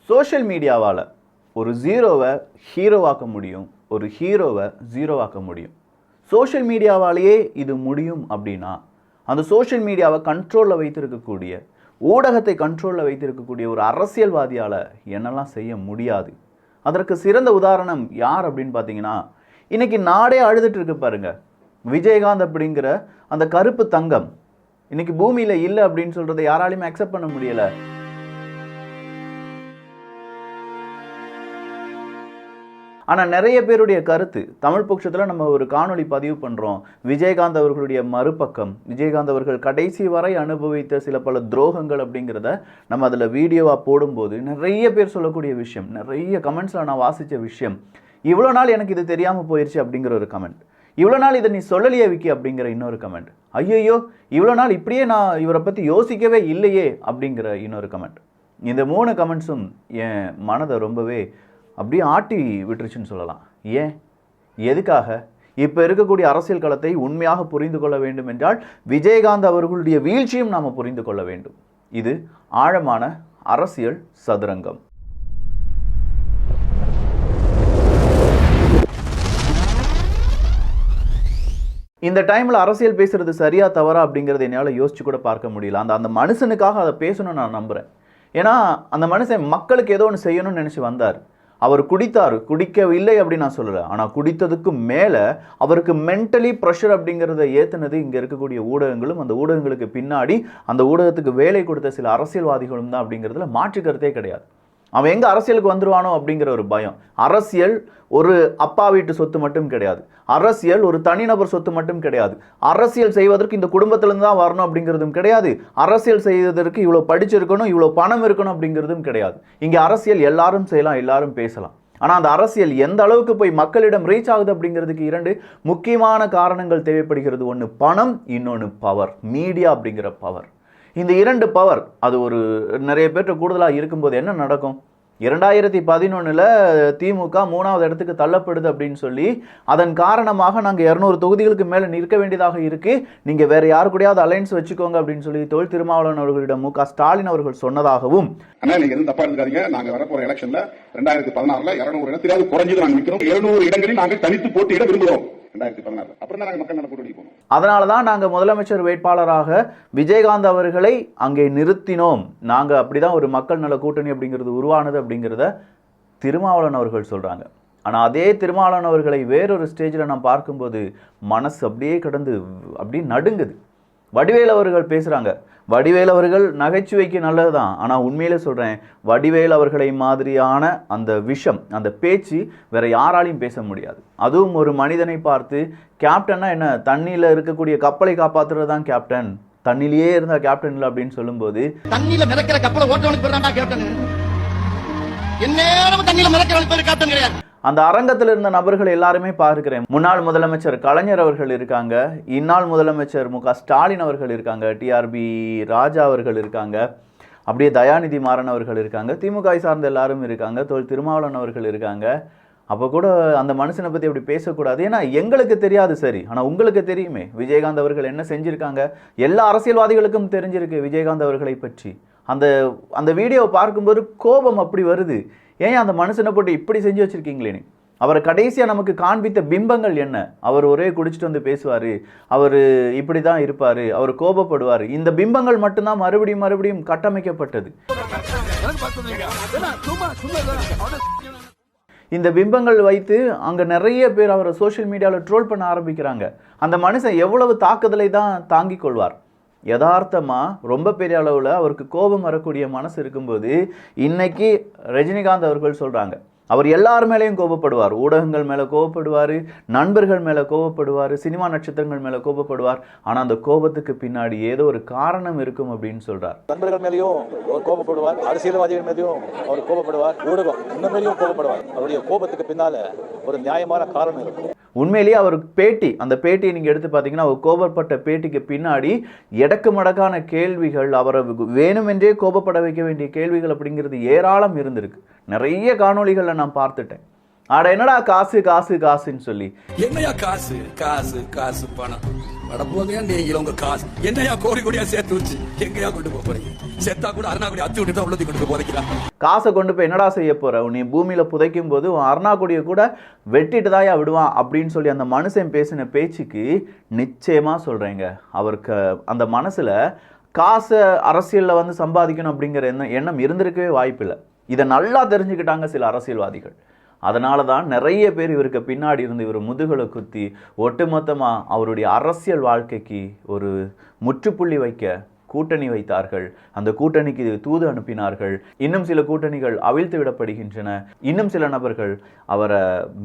Social மீடியாவால் ஒரு ஜீரோவை ஹீரோவாக்க முடியும், ஒரு ஹீரோவை ஜீரோவாக்க முடியும். சோஷியல் மீடியாவாலேயே இது முடியும் அப்படின்னா அந்த சோஷியல் மீடியாவை கண்ட்ரோலில் வைத்திருக்கக்கூடிய, ஊடகத்தை கண்ட்ரோலில் வைத்திருக்கக்கூடிய ஒரு அரசியல்வாதியால் என்னெல்லாம் செய்ய முடியாது? அதற்கு சிறந்த உதாரணம் யார் அப்படின்னு பார்த்தீங்கன்னா, இன்னைக்கு நாடே அழுதுட்டு இருக்கு பாருங்க. விஜயகாந்த் அப்படிங்கிற அந்த கருப்பு தங்கம் இன்னைக்கு பூமியில் இல்லை அப்படின்னு சொல்றதை யாராலையுமே அக்செப்ட் பண்ண முடியல. ஆனால் நிறைய பேருடைய கருத்து தமிழ் பட்சத்தில் நம்ம ஒரு காணொளி பதிவு பண்ணுறோம். விஜயகாந்த் அவர்களுடைய மறுபக்கம், விஜயகாந்த் அவர்கள் கடைசி வரை அனுபவித்த சில பல துரோகங்கள் அப்படிங்கிறத நம்ம அதில் வீடியோவாக போடும்போது நிறைய பேர் சொல்லக்கூடிய விஷயம், நிறைய கமெண்ட்ஸில் நான் வாசித்த விஷயம், இவ்வளோ நாள் எனக்கு இது தெரியாமல் போயிடுச்சு அப்படிங்கிற ஒரு கமெண்ட், இவ்வளோ நாள் இதை நீ சொல்லலையே விக்கி அப்படிங்கிற இன்னொரு கமெண்ட், ஐயோ இவ்வளோ நாள் இப்படியே நான் இவரை பற்றி யோசிக்கவே இல்லையே அப்படிங்கிற இன்னொரு கமெண்ட். இந்த 3 கமெண்ட்ஸும் என் மனதை ரொம்பவே அப்படியே ஆட்டி விட்டுருச்சுன்னு சொல்லலாம். ஏன், எதுக்காக? இப்போ இருக்கக்கூடிய அரசியல் களத்தை உண்மையாக புரிந்து கொள்ள வேண்டும் என்றால் விஜயகாந்த் அவர்களுடைய வீழ்ச்சியும் நாம் புரிந்து கொள்ள வேண்டும். இது ஆழமான அரசியல் சதுரங்கம். இந்த டைமில் அரசியல் பேசுறது சரியா தவறா அப்படிங்கிறது என்னால் யோசிச்சு கூட பார்க்க முடியல. அந்த மனுஷனுக்காக அதை பேசணும்னு நான் நம்புகிறேன். ஏன்னா அந்த மனுஷன் மக்களுக்கு ஏதோ ஒன்று செய்யணும்னு நினச்சி வந்தார். அவர் குடித்தார், குடிக்கவில்லை அப்படின்னு நான் சொல்லலை. ஆனால் குடித்ததுக்கு மேலே அவருக்கு மென்டலி ப்ரெஷர் அப்படிங்கிறத ஏற்றுனது இங்கே இருக்கக்கூடிய ஊடகங்களும், அந்த ஊடகங்களுக்கு பின்னாடி அந்த ஊடகத்துக்கு வேலை கொடுத்த சில அரசியல்வாதிகளும் தான் அப்படிங்கிறதுல மாற்று கருத்தே கிடையாது. அவன் எங்கே அரசியலுக்கு வந்துருவானோ அப்படிங்கிற ஒரு பயம். அரசியல் ஒரு அப்பா வீட்டு சொத்து மட்டும் கிடையாது, அரசியல் ஒரு தனிநபர் சொத்து மட்டும் கிடையாது, அரசியல் செய்வதற்கு இந்த குடும்பத்திலேருந்து தான் வரணும் அப்படிங்கிறதும் கிடையாது, அரசியல் செய்வதற்கு இவ்வளோ படிச்சிருக்கணும், இவ்வளோ பணம் இருக்கணும் அப்படிங்கிறதும் கிடையாது. இங்கே அரசியல் எல்லாரும் செய்யலாம், எல்லாரும் பேசலாம். ஆனால் அந்த அரசியல் எந்த அளவுக்கு போய் மக்களிடம் ரீச் ஆகுது அப்படிங்கிறதுக்கு 2 முக்கியமான காரணங்கள் தேவைப்படுகிறது. ஒன்று பணம், இன்னொன்று பவர், மீடியா அப்படிங்கிற பவர். இந்த 2 பவர் அது ஒரு நிறைய பேர்கிட்ட கூடுதலாக இருக்கும்போது என்ன நடக்கும்? 2011 திமுக 3வது இடத்துக்கு தள்ளப்படுது அப்படின்னு சொல்லி அதன் காரணமாக நாங்கள் 200 தொகுதிகளுக்கு மேலே நிற்க வேண்டியதாக இருக்கு, நீங்கள் வேற யாரு கூடயாவது அலைன்ஸ் வச்சுக்கோங்க அப்படின்னு சொல்லி தொல் திருமாவளவன் அவர்களிடம் மு க ஸ்டாலின் அவர்கள் சொன்னதாகவும், நீங்க எதுவும் தப்பா இருக்காதீங்க, நாங்க வரப்போற எலெக்ஷன்ல 2016 200 இடத்திலாவது குறைஞ்சது நாங்கள் நிற்கிறோம், 700 இடங்களில் நாங்கள் தனித்து போட்டியிட விரும்புகிறோம். 2016 அப்புறம் தான் நாங்கள் மக்கள் நல கூட்டணி போனோம். அதனால தான் நாங்கள் முதலமைச்சர் வேட்பாளராக விஜயகாந்த் அவர்களை அங்கே நிறுத்தினோம். நாங்கள் அப்படிதான் ஒரு மக்கள் நல கூட்டணி அப்படிங்கிறது உருவானது அப்படிங்கிறத திருமாவளவன் அவர்கள் சொல்றாங்க. ஆனால் அதே திருமாவளவன் அவர்களை வேறொரு ஸ்டேஜில் நான் பார்க்கும்போது மனசு அப்படியே கடந்து அப்படியே நடுங்குது. வடிவேல் அவர்கள் பேசுகிறாங்க. வடிவேல் அவர்கள் நகைச்சுவைக்கு நல்லது தான், ஆனால் உண்மையிலே சொல்கிறேன், வடிவேல் அவர்களை மாதிரியான அந்த விஷம், அந்த பேச்சு வேற யாராலையும் பேச முடியாது. அதுவும் ஒரு மனிதனை பார்த்து கேப்டன்னா என்ன, தண்ணியில் இருக்கக்கூடிய கப்பலை காப்பாற்றுறது தான் கேப்டன், தண்ணிலேயே இருந்தால் கேப்டன் இல்லை அப்படின்னு சொல்லும்போது, தண்ணியில் மிதக்கிற கப்பலை ஓட்டவனுக்கு பேர் தான் கேப்டன், எந்நேரமும் தண்ணியில் மிதக்கிறவனுக்கு பேர் கேப்டன் கிடையாது. அந்த அரங்கத்தில் இருந்த நபர்கள் எல்லாருமே பார்க்கிறேன். முன்னாள் முதலமைச்சர் கலைஞர் அவர்கள் இருக்காங்க, இந்நாள் முதலமைச்சர் மு க ஸ்டாலின் அவர்கள் இருக்காங்க, டிஆர்பி ராஜா அவர்கள் இருக்காங்க, அப்படியே தயாநிதி மாறன் அவர்கள் இருக்காங்க, திமுக சார்ந்த எல்லாரும் இருக்காங்க, தொல் திருமாவளவன் அவர்கள் இருக்காங்க. அப்போ கூட அந்த மனுஷனை பற்றி அப்படி பேசக்கூடாது, ஏன்னா எங்களுக்கு தெரியாது சரி, ஆனால் உங்களுக்கு தெரியுமே விஜயகாந்த் அவர்கள் என்ன செஞ்சுருக்காங்க. எல்லா அரசியல்வாதிகளுக்கும் தெரிஞ்சிருக்கு விஜயகாந்த் அவர்களை பற்றி. அந்த வீடியோவை பார்க்கும்போது கோபம் அப்படி வருது. ஏன் அந்த மனுஷனை போட்டு இப்படி செஞ்சு வச்சிருக்கீங்களேன்னு. அவரை கடைசியாக நமக்கு காண்பித்த பிம்பங்கள் என்ன? அவர் ஒரே குடிச்சிட்டு வந்து பேசுவார், அவர் இப்படி தான் இருப்பார், அவர் கோபப்படுவார். இந்த பிம்பங்கள் மட்டும்தான் மறுபடியும் மறுபடியும் கட்டமைக்கப்பட்டது. இந்த பிம்பங்கள் வைத்து அங்கே நிறைய பேர் அவரை சோஷியல் மீடியாவில் ட்ரோல் பண்ண ஆரம்பிக்கிறாங்க. அந்த மனுஷன் எவ்வளவு தாக்குதலை தான் தாங்கிக் கொள்வார்? யதார்த்தமாக ரொம்ப பெரிய அளவில் அவருக்கு கோபம் வரக்கூடிய மனசு இருக்கும்போது இன்னைக்கு ரஜினிகாந்த் அவர்கள் சொல்கிறாங்க, அவர் எல்லார் மேலேயும் கோபப்படுவார், ஊடகங்கள் மேலே கோபப்படுவார், நண்பர்கள் மேலே கோபப்படுவார், சினிமா நட்சத்திரங்கள் மேலே கோபப்படுவார். ஆனால் அந்த கோபத்துக்கு பின்னாடி ஏதோ ஒரு காரணம் இருக்கும் அப்படின்னு சொல்கிறார். நண்பர்கள் மேலேயும் அவர் கோபப்படுவார், அரசியல்வாதிகள் மேலேயும் அவர் கோபப்படுவார், ஊடகம் இந்த மேலேயும் கோபப்படுவார். அவருடைய கோபத்துக்கு பின்னால் ஒரு நியாயமான காரணம் இருக்கும். உண்மையிலேயே அவருக்கு பேட்டி, அந்த பேட்டியை நீங்கள் எடுத்து பார்த்தீங்கன்னா அவர் கோபப்பட்ட பேட்டிக்கு பின்னாடி எடக்கு மடக்கான கேள்விகள், அவரை வேணுமென்றே கோபப்பட வைக்க வேண்டிய கேள்விகள் அப்படிங்கிறது ஏராளம் இருந்திருக்கு. நிறைய காணொளிகளை நான் பார்த்துட்டேன். ஆட என்னடா காசு காசு காசுன்னு சொல்லி, என்னையா காசு காசு காசு பணம் போங்க நீங்க உங்க காசு என்னையா கோடி கோடியா சேர்த்து வச்சு எங்கயா கொண்டு போக போறீங்க? செத்தா கூட அருணாக்குடி அத்து விட்டு தான் உள்ளதை கொண்டு போறீங்களா? காசை கொண்டு போய் என்னடா செய்ய போற? நீ பூமியில புதைக்கும் போது உன் அருணாக்குடியை கூட வெட்டிட்டு தாயா விடுவான் அப்படின்னு சொல்லி அந்த மனுஷன் பேசின பேச்சுக்கு நிச்சயமா சொல்றேங்க, அவருக்கு அந்த மனசுல காசை அரசியல்ல வந்து சம்பாதிக்கணும் அப்படிங்கிற எண்ணம் இருந்திருக்கவே வாய்ப்பில்லை. இதை நல்லா தெரிஞ்சுக்கிட்டாங்க சில அரசியல்வாதிகள். அதனால தான் நிறைய பேர் இவருக்கு பின்னாடி இருந்து இவர் முதுகலை குத்தி ஒட்டுமொத்தமாக அவருடைய அரசியல் வாழ்க்கைக்கு ஒரு முற்றுப்புள்ளி வைக்க கூட்டணி வைத்தார்கள். அந்த கூட்டணிக்கு தூது அனுப்பினார்கள். இன்னும் சில கூட்டணிகள் அவிழ்த்து விடப்படுகின்றன. இன்னும் சில நபர்கள் அவரை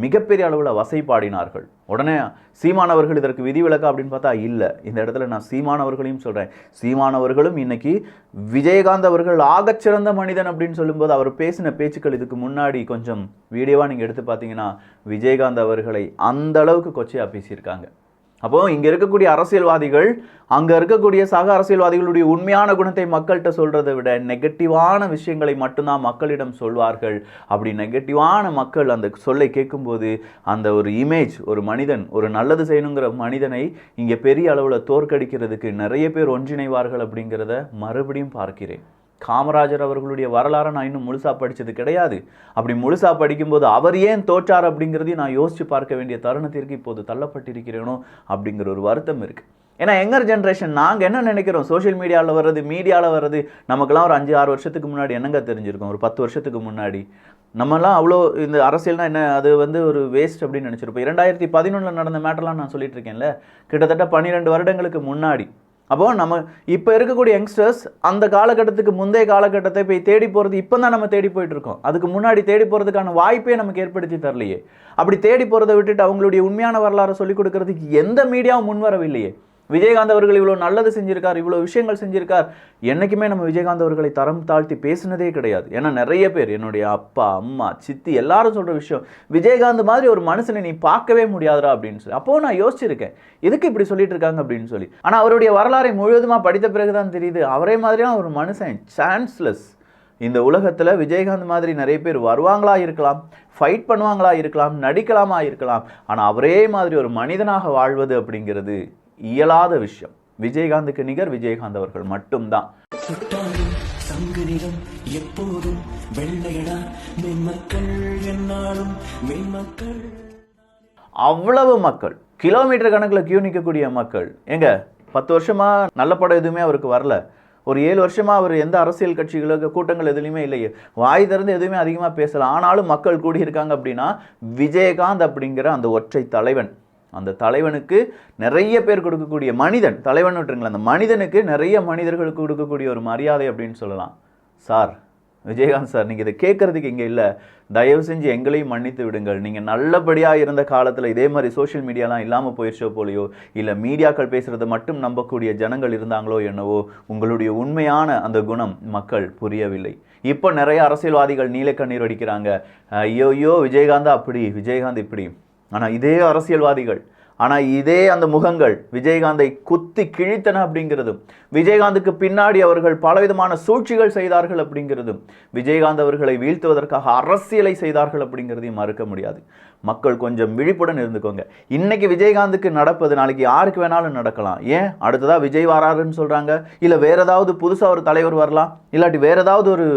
மிகப்பெரிய அளவில் வசைப்பாடினார்கள். உடனே சீமானவர்கள் இதற்கு விதிவிலக்கா அப்படின்னு பார்த்தா இல்லை. இந்த இடத்துல நான் சீமானவர்களையும் சொல்கிறேன். சீமானவர்களும் இன்னைக்கு விஜயகாந்த் அவர்கள் ஆகச்சிறந்த மனிதன் அப்படின்னு சொல்லும்போது அவர் பேசின பேச்சுக்கள் இதுக்கு முன்னாடி கொஞ்சம் வீடியோவாக நீங்கள் எடுத்து பார்த்தீங்கன்னா விஜயகாந்த் அவர்களை அந்த அளவுக்கு கொச்சையாக பேசியிருக்காங்க. அப்போ இங்க இருக்கக்கூடிய அரசியல்வாதிகள் அங்க இருக்கக்கூடிய சக அரசியல்வாதிகளுடைய உண்மையான குணத்தை மக்கள்கிட்ட சொல்றதை விட நெகட்டிவான விஷயங்களை மட்டும்தான் மக்களிடம் சொல்வார்கள். அப்படி நெகட்டிவான மக்கள் அந்த சொல்லை கேட்கும்போது அந்த ஒரு இமேஜ், ஒரு மனிதன் ஒரு நல்லது செய்யணுங்கிற மனிதனை இங்க பெரிய அளவுல தோற்கடிக்கிறதுக்கு நிறைய பேர் ஒன்றிணைவார்கள் அப்படிங்கிறத மறுபடியும் பார்க்கிறேன். காமராஜர் அவர்களுடைய வரலாறை நான் இன்னும் முழுசா படித்தது கிடையாது. அப்படி முழுசா படிக்கும்போது அவர் ஏன் தோற்றார் அப்படிங்கிறதையும் நான் யோசிச்சு பார்க்க வேண்டிய தருணத்திற்கு இப்போது தள்ளப்பட்டிருக்கிறேனோ அப்படிங்கிற ஒரு வருத்தம் இருக்கு. ஏன்னா யங்கர் ஜென்ரேஷன் நாங்கள் என்ன நினைக்கிறோம், சோஷியல் மீடியாவில் வர்றது, மீடியாவில் வர்றது, நமக்கெல்லாம் ஒரு 5-6 வருஷத்துக்கு முன்னாடி என்னங்க தெரிஞ்சிருக்கும், ஒரு 10 வருஷத்துக்கு முன்னாடி நம்மலாம் அவ்வளோ இந்த அரசியல்னா என்ன, அது வந்து ஒரு வேஸ்ட் அப்படின்னு நினச்சிருப்போம். 2011 நடந்த மேட்டர்லாம் நான் சொல்லிட்டு இருக்கேன்ல, கிட்டத்தட்ட 12 வருடங்களுக்கு முன்னாடி. அப்போது நம்ம இப்போ இருக்கக்கூடிய யங்ஸ்டர்ஸ் அந்த காலகட்டத்துக்கு முந்தைய காலகட்டத்தை போய் தேடி போகிறது இப்போ தான் நம்ம தேடி போயிட்டு இருக்கோம். அதுக்கு முன்னாடி தேடி போகிறதுக்கான வாய்ப்பே நமக்கு ஏற்படுத்தி தரலையே. அப்படி தேடி போகிறத விட்டுட்டு அவங்களுடைய உண்மையான வரலாறு சொல்லிக் கொடுக்கறதுக்கு எந்த மீடியாவும் முன்வரவில்லையே. விஜயகாந்த் அவர்கள் இவ்வளோ நல்லது செஞ்சிருக்கார், இவ்வளோ விஷயங்கள் செஞ்சிருக்கார். என்றைக்குமே நம்ம விஜயகாந்த் அவர்களை தரம் தாழ்த்தி பேசினதே கிடையாது. ஏன்னா நிறைய பேர், என்னுடைய அப்பா அம்மா சித்தி எல்லாரும் சொல்கிற விஷயம், விஜயகாந்த் மாதிரி ஒரு மனுஷனை நீ பார்க்கவே முடியாதுடா அப்படின்னு சொல்லி. அப்போது நான் யோசிச்சிருக்கேன் எதுக்கு இப்படி சொல்லிட்டு இருக்காங்க அப்படின்னு சொல்லி. ஆனால் அவருடைய வரலாறை முழுவதுமாக படித்த பிறகு தான் தெரியுது அவரே மாதிரியான ஒரு மனுஷன் சான்ஸ்லெஸ். இந்த உலகத்தில் விஜயகாந்த் மாதிரி நிறைய பேர் வருவாங்களா இருக்கலாம், ஃபைட் பண்ணுவாங்களா இருக்கலாம், நடிக்கலாமா இருக்கலாம். ஆனால் அவரே மாதிரி ஒரு மனிதனாக வாழ்வது அப்படிங்கிறது இயலாத விஷயம். விஜயகாந்துக்கு நிகர் விஜயகாந்த் அவர்கள் மட்டும்தான். அவ்வளவு மக்கள், கிலோமீட்டர் கணக்கில் கியூ நிற்கக்கூடிய மக்கள். எங்க 10 வருஷமா நல்ல படம் எதுவுமே அவருக்கு வரல. ஒரு 7 வருஷமா அவர் எந்த அரசியல் கட்சிகளுக்கு கூட்டங்கள் எதுலையுமே இல்லையே, வாய் திறந்து எதுவுமே அதிகமாக பேசலாம். ஆனாலும் மக்கள் கூடியிருக்காங்க அப்படின்னா விஜயகாந்த் அப்படிங்கிற அந்த ஒற்றை தலைவன், அந்த தலைவனுக்கு நிறைய பேர் கொடுக்கக்கூடிய மனிதன், தலைவன் விட்டுருங்களேன், அந்த மனிதனுக்கு நிறைய மனிதர்களுக்கு கொடுக்கக்கூடிய ஒரு மரியாதை அப்படின்னு சொல்லலாம். சார் விஜயகாந்த் சார், நீங்கள் இதை கேட்கறதுக்கு இங்கே இல்லை, தயவு செஞ்சு எங்களையும் மன்னித்து விடுங்கள். நீங்கள் நல்லபடியாக இருந்த காலத்தில் இதே மாதிரி சோஷியல் மீடியாலாம் இல்லாமல் போயிடுச்சோ போலையோ, இல்லை மீடியாக்கள் பேசுகிறத மட்டும் நம்பக்கூடிய ஜனங்கள் இருந்தாங்களோ என்னவோ, உங்களுடைய உண்மையான அந்த குணம் மக்கள் புரியவில்லை. இப்போ நிறைய அரசியல்வாதிகள் நீலக்கண்ணீர் வடிக்கிறாங்க, ஐயோ விஜயகாந்தா அப்படி, விஜயகாந்த் இப்படி. ஆனால் இதே அரசியல்வாதிகள், ஆனால் இதே அந்த முகங்கள் விஜயகாந்தை குத்தி கிழித்தன அப்படிங்கிறதும், விஜயகாந்துக்கு பின்னாடி அவர்கள் பலவிதமான சூழ்ச்சிகள் செய்தார்கள் அப்படிங்கிறதும், விஜயகாந்த் அவர்களை வீழ்த்துவதற்காக அரசியலை செய்தார்கள் அப்படிங்கிறதையும் மறுக்க முடியாது. மக்கள் கொஞ்சம் விழிப்புடன் இருந்துக்கோங்க. இன்னைக்கு விஜயகாந்துக்கு நடப்பது நாளைக்கு யாருக்கு வேணாலும் நடக்கலாம். ஏன் அடுத்ததாக விஜய் வராருன்னு சொல்கிறாங்க, இல்லை வேற ஏதாவது புதுசாக ஒரு தலைவர் வரலாம், இல்லாட்டி வேற ஏதாவது ஒரு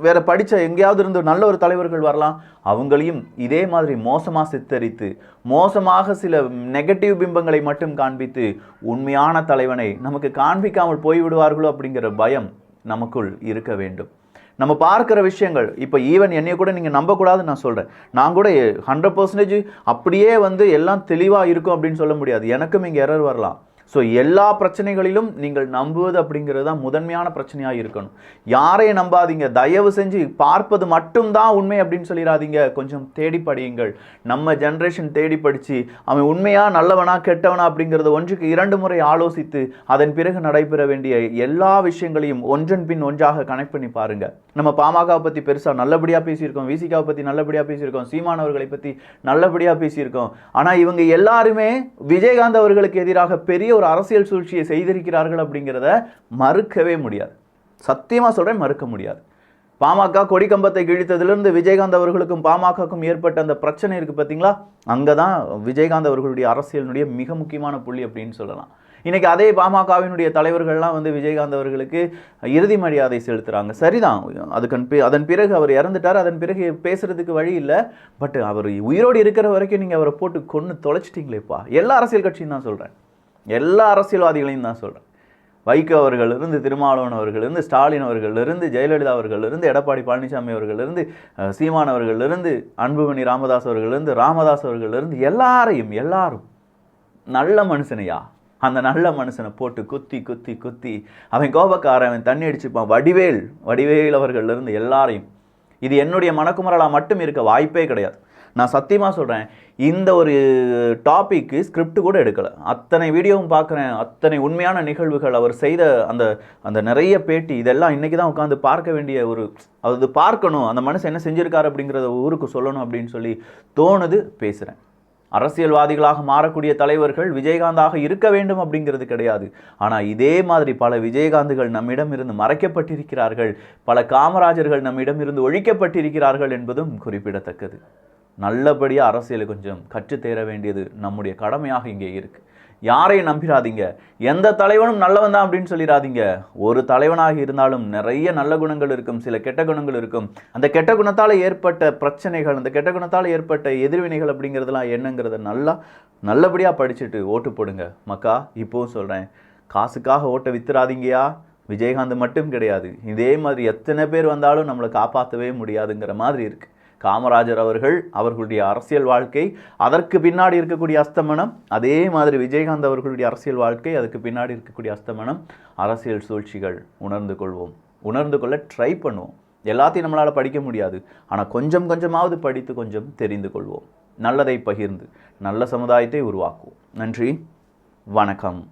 வேற படித்த எங்கேயாவது இருந்து நல்ல ஒரு தலைவர்கள் வரலாம். அவங்களையும் இதே மாதிரி மோசமாக சித்தரித்து, மோசமாக சில நெகட்டிவ் பிம்பங்களை மட்டும் காண்பித்து உண்மையான தலைவனை நமக்கு காண்பிக்காமல் போய்விடுவார்களோ அப்படிங்கிற பயம் நமக்குள் இருக்க வேண்டும். நம்ம பார்க்குற விஷயங்கள் இப்போ ஈவன் என்னைய கூட நீங்கள் நம்பக்கூடாதுன்னு நான் சொல்கிறேன். நான் கூட 100% அப்படியே வந்து எல்லாம் தெளிவாக இருக்கும் அப்படின்னு சொல்ல முடியாது. எனக்கும் இங்கே எரர் வரலாம். ஸோ எல்லா பிரச்சனைகளிலும் நீங்கள் நம்புவது அப்படிங்கிறது தான் முதன்மையான பிரச்சனையாக இருக்கணும். யாரையும் நம்பாதீங்க, தயவு செஞ்சு பார்ப்பது மட்டும்தான் உண்மை அப்படின்னு சொல்லிடாதீங்க. கொஞ்சம் தேடி படியுங்கள். நம்ம ஜென்ரேஷன் தேடி படித்து அவன் உண்மையா நல்லவனா கெட்டவனா அப்படிங்கிறத ஒன்றுக்கு 2 முறை ஆலோசித்து அதன் பிறகு நடைபெற வேண்டிய எல்லா விஷயங்களையும் ஒன்றன் பின் ஒன்றாக கனெக்ட் பண்ணி பாருங்க. நம்ம பாமகவை பற்றி பெருசாக நல்லபடியாக பேசியிருக்கோம், விசிகாவை பற்றி நல்லபடியாக பேசியிருக்கோம், சீமானவர்களை பற்றி நல்லபடியாக பேசியிருக்கோம். ஆனால் இவங்க எல்லாருமே விஜயகாந்த் அவர்களுக்கு எதிராக பெரிய ஒரு அரசியல் சூழ்ச்சியை செய்திருக்கிறார்கள் அப்படிங்கிறத மறுக்கவே முடியாது. சத்தியமாக சொல்கிறேன், மறுக்க முடியாது. பாமக கொடி கம்பத்தை கிழித்ததிலிருந்து விஜயகாந்த் அவர்களுக்கும் பாமகக்கும் ஏற்பட்ட அந்த பிரச்சனை இருக்குது பார்த்தீங்களா, அங்கே தான் விஜயகாந்த் அவர்களுடைய அரசியலினுடைய மிக முக்கியமான புள்ளி அப்படின்னு சொல்லலாம். இன்னைக்கு அதே பாமகவினுடைய தலைவர்கள்லாம் வந்து விஜயகாந்த் அவர்களுக்கு இறுதி மரியாதை செலுத்துறாங்க. சரிதான், அதன் பிறகு அவர் இறந்துட்டார், அதன் பிறகு பேசுறதுக்கு வழி இல்லை. பட் அவர் உயிரோடு இருக்கிற வரைக்கும் நீங்கள் அவரை போட்டு கொன்று தொலைச்சிட்டிங்களேப்பா. எல்லா அரசியல் கட்சியும் தான் சொல்கிறேன், எல்லா அரசியல்வாதிகளையும் தான் சொல்கிறேன். வைகோ அவர்களிருந்து, திருமாவளவன் அவர்களிருந்து, ஸ்டாலின் அவர்களிருந்து, ஜெயலலிதா அவர்களிருந்து, எடப்பாடி பழனிசாமி அவர்களிருந்து, சீமான் அவர்களிருந்து, அன்புமணி ராமதாஸ் அவர்களிருந்து, ராமதாஸ் அவர்களிருந்து, எல்லாரும் நல்ல மனுஷனையா, அந்த நல்ல மனுஷனை போட்டு குத்தி குத்தி குத்தி அவன் கோபக்காரன், அவன் தண்ணி அடிச்சுப்பான். வடிவேல் அவர்களிருந்து எல்லாரையும். இது என்னுடைய மனக்குமரலாக மட்டும் இருக்க வாய்ப்பே கிடையாது. நான் சத்தியமாக சொல்கிறேன், இந்த ஒரு டாபிக்கு ஸ்கிரிப்ட் கூட எடுக்கலை. அத்தனை வீடியோவும் பார்க்குறேன், அத்தனை உண்மையான நிகழ்வுகள், அவர் செய்த அந்த நிறைய பேட்டி, இதெல்லாம் இன்றைக்கி தான் உட்காந்து பார்க்க வேண்டிய அது பார்க்கணும், அந்த மனுஷன் என்ன செஞ்சுருக்காரு அப்படிங்கிறத ஊருக்கு சொல்லணும் அப்படின்னு சொல்லி தோணுது, பேசுகிறேன். அரசியல்வாதிகளாக மாறக்கூடிய தலைவர்கள் விஜயகாந்தாக இருக்க வேண்டும் அப்படிங்கிறது கிடையாது. ஆனால் இதே மாதிரி பல விஜயகாந்துகள் நம்மிடமிருந்து மறைக்கப்பட்டிருக்கிறார்கள், பல காமராஜர்கள் நம்மிடமிருந்து ஒழிக்கப்பட்டிருக்கிறார்கள் என்பதும் குறிப்பிடத்தக்கது. நல்லபடியாக அரசியலை கொஞ்சம் கற்றுத்தேர வேண்டியது நம்முடைய கடமையாக இங்கே இருக்குது. யாரையும் நம்பிடாதீங்க, எந்த தலைவனும் நல்லவன் தான் அப்படின்னு சொல்லிடாதீங்க. ஒரு தலைவனாக இருந்தாலும் நிறைய நல்ல குணங்கள் இருக்கும், சில கெட்ட குணங்கள் இருக்கும். அந்த கெட்ட குணத்தால் ஏற்பட்ட பிரச்சனைகள், அந்த கெட்ட குணத்தால் ஏற்பட்ட எதிர்வினைகள் அப்படிங்கிறதுலாம் என்னங்கிறத நல்லபடியாக படிச்சுட்டு ஓட்டு போடுங்க மக்கா. இப்போவும் சொல்கிறேன், காசுக்காக ஓட்டை வித்துறாதீங்கயா. விஜயகாந்த் மட்டும் கிடையாது, இதே மாதிரி எத்தனை பேர் வந்தாலும் நம்மளை காப்பாற்றவே முடியாதுங்கிற மாதிரி இருக்குது. காமராஜர் அவர்களுடைய அரசியல் வாழ்க்கை, அதற்கு பின்னாடி இருக்கக்கூடிய அஸ்தமனம், அதே மாதிரி விஜயகாந்த் அவர்களுடைய அரசியல் வாழ்க்கை, அதுக்கு பின்னாடி இருக்கக்கூடிய அஸ்தமனம், அரசியல் சூழ்ச்சிகள். உணர்ந்து கொள்ள ட்ரை பண்ணுவோம். எல்லாத்தையும் நம்மளால் படிக்க முடியாது, ஆனால் கொஞ்சமாவது படித்து கொஞ்சம் தெரிந்து கொள்வோம். நல்லதை பகிர்ந்து நல்ல சமுதாயத்தை உருவாக்குவோம். நன்றி, வணக்கம்.